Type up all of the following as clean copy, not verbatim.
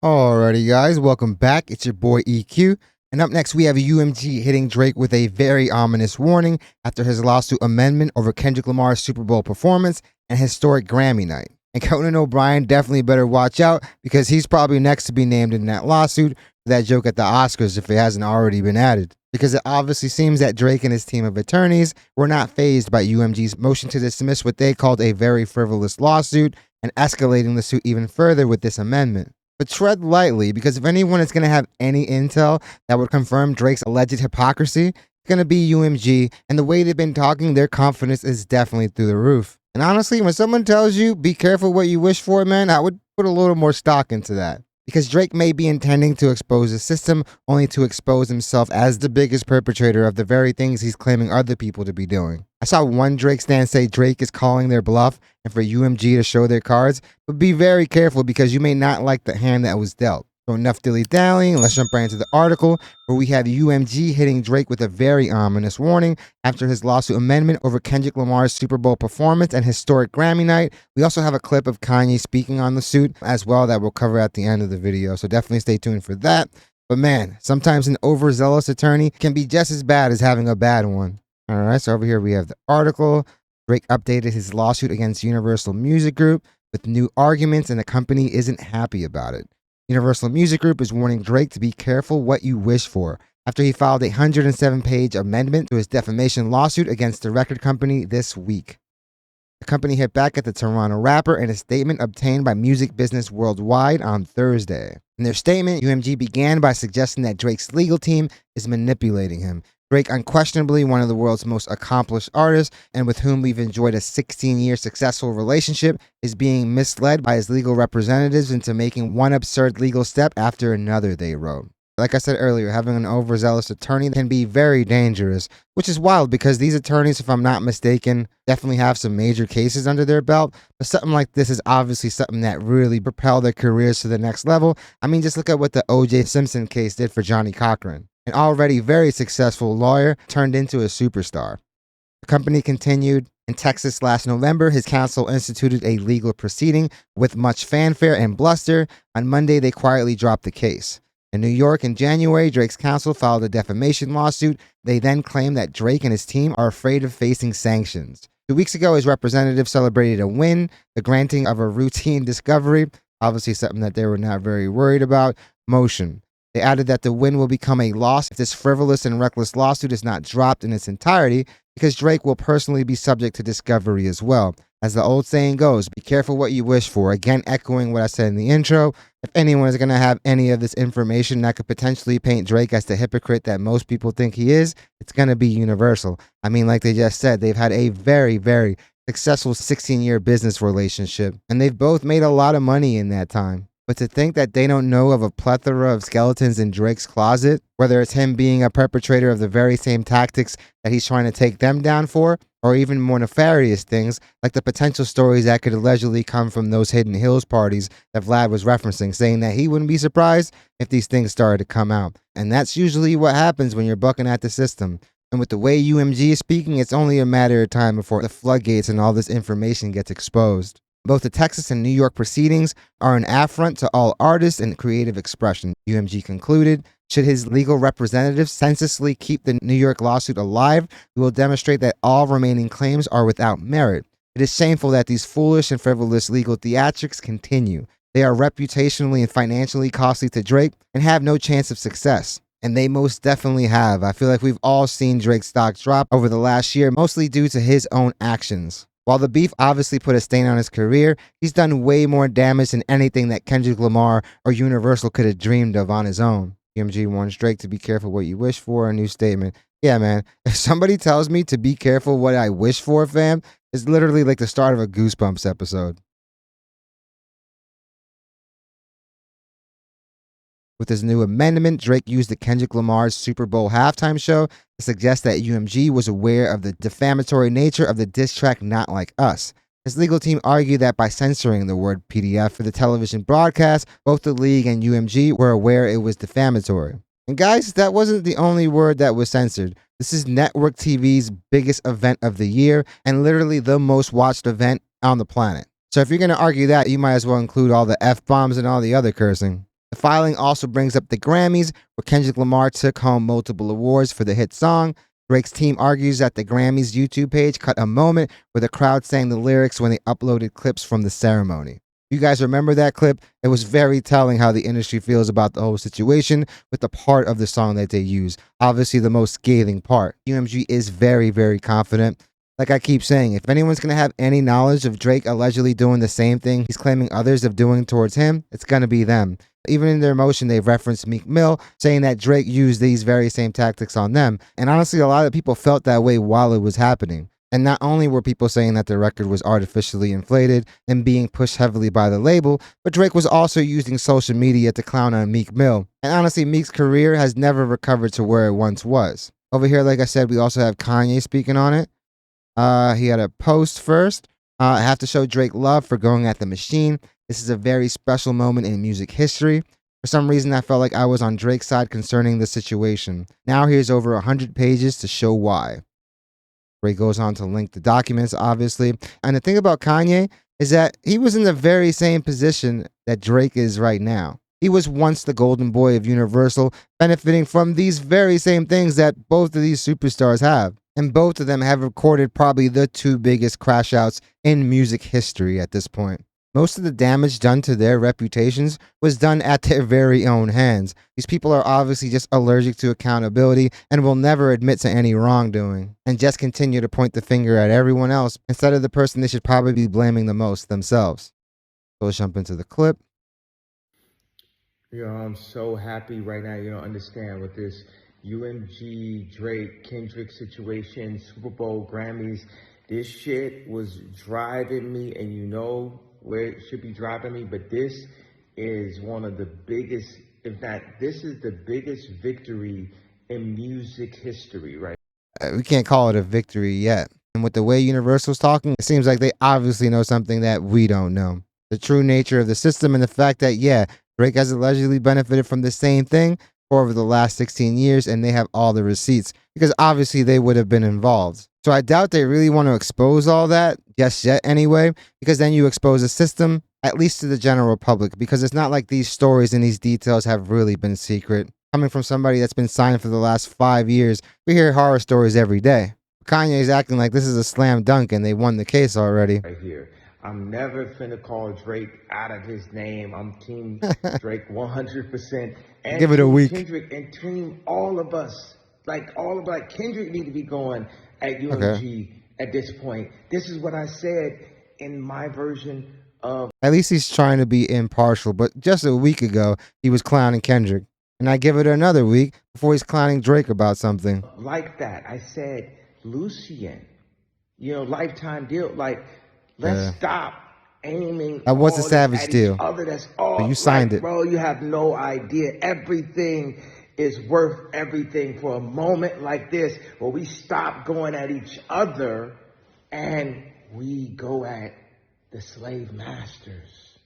Alrighty guys, welcome back. It's your boy EQ. And up next we have UMG hitting Drake with a very ominous warning after his lawsuit amendment over Kendrick Lamar's Super Bowl performance and historic Grammy night. And Conan O'Brien definitely better watch out because he's probably next to be named in that lawsuit for that joke at the Oscars if it hasn't already been added. Because it obviously seems that Drake and his team of attorneys were not fazed by UMG's motion to dismiss what they called a very frivolous lawsuit and escalating the suit even further with this amendment. But tread lightly, because if anyone is going to have any intel that would confirm Drake's alleged hypocrisy, it's going to be UMG, and the way they've been talking, their confidence is definitely through the roof. And honestly, when someone tells you, be careful what you wish for, man, I would put a little more stock into that. Because Drake may be intending to expose the system only to expose himself as the biggest perpetrator of the very things he's claiming other people to be doing. I saw one Drake stan say Drake is calling their bluff and for UMG to show their cards, but be very careful because you may not like the hand that was dealt. So enough dilly-dallying, let's jump right into the article where we have UMG hitting Drake with a very ominous warning after his lawsuit amendment over Kendrick Lamar's Super Bowl performance and historic Grammy night. We also have a clip of Kanye speaking on the suit as well that we'll cover at the end of the video, so definitely stay tuned for that. But man, sometimes an overzealous attorney can be just as bad as having a bad one. Alright, so over here we have the article. Drake updated his lawsuit against Universal Music Group with new arguments and the company isn't happy about it. Universal Music Group is warning Drake to be careful what you wish for after he filed a 107-page amendment to his defamation lawsuit against the record company this week. The company hit back at the Toronto rapper in a statement obtained by Music Business Worldwide on Thursday. In their statement, UMG began by suggesting that Drake's legal team is manipulating him. Drake, unquestionably one of the world's most accomplished artists and with whom we've enjoyed a 16-year successful relationship, is being misled by his legal representatives into making one absurd legal step after another, they wrote. Like I said earlier, having an overzealous attorney can be very dangerous, which is wild because these attorneys, if I'm not mistaken, definitely have some major cases under their belt, but something like this is obviously something that really propelled their careers to the next level. I mean, just look at what the O.J. Simpson case did for Johnny Cochran. An already very successful lawyer turned into a superstar. The company continued. In Texas last November, his counsel instituted a legal proceeding with much fanfare and bluster. On Monday, they quietly dropped the case. In New York in January, Drake's counsel filed a defamation lawsuit. They then claimed that Drake and his team are afraid of facing sanctions. 2 weeks ago, his representative celebrated a win, the granting of a routine discovery, obviously something that they were not very worried about, motion. They added that the win will become a loss if this frivolous and reckless lawsuit is not dropped in its entirety, because Drake will personally be subject to discovery as well. As the old saying goes, be careful what you wish for. Again, echoing what I said in the intro, if anyone is going to have any of this information that could potentially paint Drake as the hypocrite that most people think he is, it's going to be Universal. I mean, like they just said, they've had a very, very successful 16-year business relationship, and they've both made a lot of money in that time. But to think that they don't know of a plethora of skeletons in Drake's closet, whether it's him being a perpetrator of the very same tactics that he's trying to take them down for, or even more nefarious things like the potential stories that could allegedly come from those Hidden Hills parties that Vlad was referencing, saying that he wouldn't be surprised if these things started to come out. And that's usually what happens when you're bucking at the system. And with the way UMG is speaking, it's only a matter of time before the floodgates and all this information gets exposed. Both the Texas and New York proceedings are an affront to all artists and creative expression, UMG concluded. Should his legal representatives senselessly keep the New York lawsuit alive, we will demonstrate that all remaining claims are without merit. It is shameful that these foolish and frivolous legal theatrics continue. They are reputationally and financially costly to Drake and have no chance of success. And they most definitely have. I feel like we've all seen Drake's stock drop over the last year, mostly due to his own actions. While the beef obviously put a stain on his career, he's done way more damage than anything that Kendrick Lamar or Universal could have dreamed of on his own. UMG warns Drake to be careful what you wish for, a new statement. Yeah, man, if somebody tells me to be careful what I wish for, fam, it's literally like the start of a Goosebumps episode. With his new amendment, Drake used the Kendrick Lamar's Super Bowl halftime show to suggest that UMG was aware of the defamatory nature of the diss track Not Like Us. His legal team argued that by censoring the word PDF for the television broadcast, both the league and UMG were aware it was defamatory. And guys, that wasn't the only word that was censored. This is network TV's biggest event of the year and literally the most watched event on the planet. So if you're going to argue that, you might as well include all the F-bombs and all the other cursing. The filing also brings up the Grammys, where Kendrick Lamar took home multiple awards for the hit song. Drake's team argues that the Grammys YouTube page cut a moment where the crowd sang the lyrics when they uploaded clips from the ceremony. You guys remember that clip? It was very telling how the industry feels about the whole situation with the part of the song that they use. Obviously, the most scathing part. UMG is very, very confident. Like I keep saying, if anyone's going to have any knowledge of Drake allegedly doing the same thing he's claiming others of doing towards him, it's going to be them. Even in their motion, they've referenced MkII, saying that Drake used these very same tactics on them. And honestly, a lot of people felt that way while it was happening. And not only were people saying that the record was artificially inflated and being pushed heavily by the label, but Drake was also using social media to clown on MkII. And honestly, Meek's career has never recovered to where it once was. Over here, like I said, we also have Kanye speaking on it. He had a post first. I have to show Drake love for going at the machine. This is a very special moment in music history. For some reason, I felt like I was on Drake's side concerning the situation. Now here's over 100 pages to show why. Drake goes on to link the documents, obviously. And the thing about Kanye is that he was in the very same position that Drake is right now. He was once the golden boy of Universal, benefiting from these very same things that both of these superstars have. And both of them have recorded probably the two biggest crash outs in music history at this point. Most of the damage done to their reputations was done at their very own hands. These people are obviously just allergic to accountability and will never admit to any wrongdoing and just continue to point the finger at everyone else instead of the person they should probably be blaming the most, themselves. So let's jump into the clip. I'm so happy right now, understand with this UMG, Drake, Kendrick situation, Super Bowl, Grammys. This shit was driving me, and you know where it should be driving me, but this is one of the biggest, in fact, this is the biggest victory in music history, right? We can't call it a victory yet. And with the way Universal's talking, it seems like they obviously know something that we don't know. The true nature of the system and the fact that, yeah, Drake has allegedly benefited from the same thing for over the last 16 years, and they have all the receipts, because obviously they would have been involved. So I doubt they really want to expose all that just yet anyway, because then you expose the system, at least to the general public, because it's not like these stories and these details have really been secret. Coming from somebody that's been signed for the last 5 years, we hear horror stories every day. Kanye's acting like this is a slam dunk and they won the case already. Right here. I'm never finna call Drake out of his name. I'm team Drake 100%. And give it a week. Kendrick and team all of us. Like Kendrick need to be going at UMG at this point. This is what I said in my version of... At least he's trying to be impartial, but just a week ago, he was clowning Kendrick. And I give it another week before he's clowning Drake about something. Like that. I said, Lucien, lifetime deal. Like, let's stop aiming. That was a savage deal. That's all. But you signed it. Bro, you have no idea. Everything is worth everything for a moment like this where we stop going at each other and we go at the slave masters.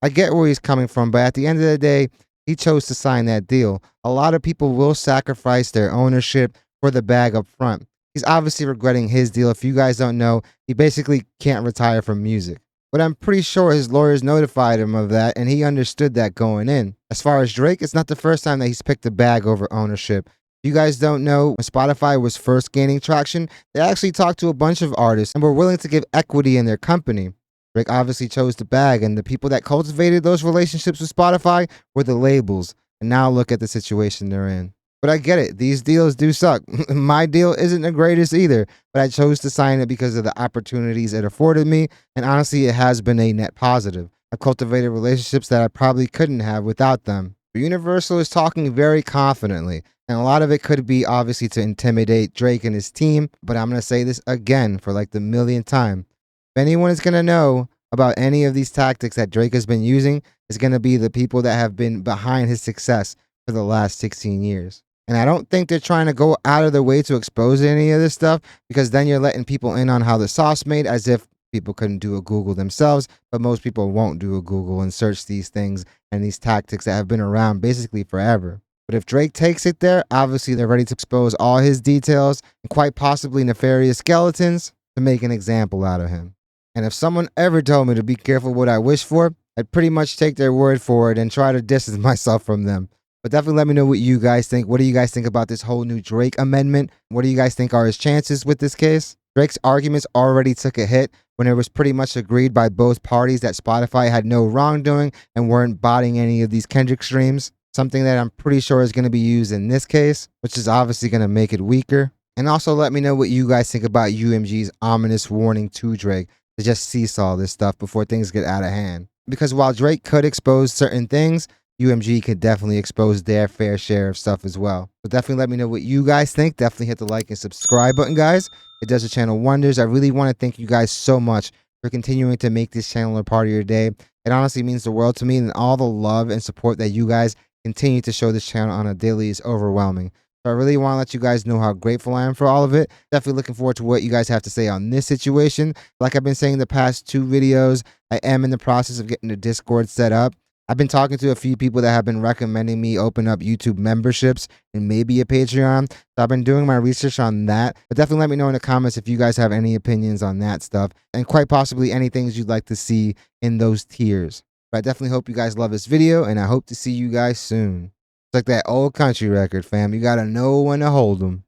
I get where he's coming from, but at the end of the day, he chose to sign that deal. A lot of people will sacrifice their ownership for the bag up front. He's obviously regretting his deal. If you guys don't know, he basically can't retire from music. But I'm pretty sure his lawyers notified him of that, and he understood that going in. As far as Drake, it's not the first time that he's picked a bag over ownership. If you guys don't know, when Spotify was first gaining traction, they actually talked to a bunch of artists and were willing to give equity in their company. Drake obviously chose the bag, and the people that cultivated those relationships with Spotify were the labels. And now look at the situation they're in. But I get it. These deals do suck. My deal isn't the greatest either, but I chose to sign it because of the opportunities it afforded me, and honestly, it has been a net positive. I've cultivated relationships that I probably couldn't have without them. But Universal is talking very confidently, and a lot of it could be obviously to intimidate Drake and his team, but I'm going to say this again for like the millionth time. If anyone is going to know about any of these tactics that Drake has been using, it's going to be the people that have been behind his success for the last 16 years. And I don't think they're trying to go out of their way to expose any of this stuff, because then you're letting people in on how the sauce made, as if people couldn't do a Google themselves, but most people won't do a Google and search these things and these tactics that have been around basically forever. But if Drake takes it there, obviously they're ready to expose all his details and quite possibly nefarious skeletons to make an example out of him. And if someone ever told me to be careful what I wish for, I'd pretty much take their word for it and try to distance myself from them. But definitely let me know what you guys think. What do you guys think about this whole new Drake amendment? What do you guys think are his chances with this case? Drake's arguments already took a hit when it was pretty much agreed by both parties that Spotify had no wrongdoing and weren't botting any of these Kendrick streams. Something that I'm pretty sure is going to be used in this case, which is obviously going to make it weaker. And also let me know what you guys think about UMG's ominous warning to Drake to just seesaw this stuff before things get out of hand. Because while Drake could expose certain things, UMG could definitely expose their fair share of stuff as well. So definitely let me know what you guys think. Definitely hit the like and subscribe button, guys. It does the channel wonders. I really want to thank you guys so much for continuing to make this channel a part of your day. It honestly means the world to me, and all the love and support that you guys continue to show this channel on a daily is overwhelming. So I really want to let you guys know how grateful I am for all of it. Definitely looking forward to what you guys have to say on this situation. Like I've been saying the past 2 videos, I am in the process of getting the Discord set up. I've been talking to a few people that have been recommending me open up YouTube memberships and maybe a Patreon. So I've been doing my research on that. But definitely let me know in the comments if you guys have any opinions on that stuff, and quite possibly any things you'd like to see in those tiers. But I definitely hope you guys love this video, and I hope to see you guys soon. It's like that old country record, fam. You gotta know when to hold them.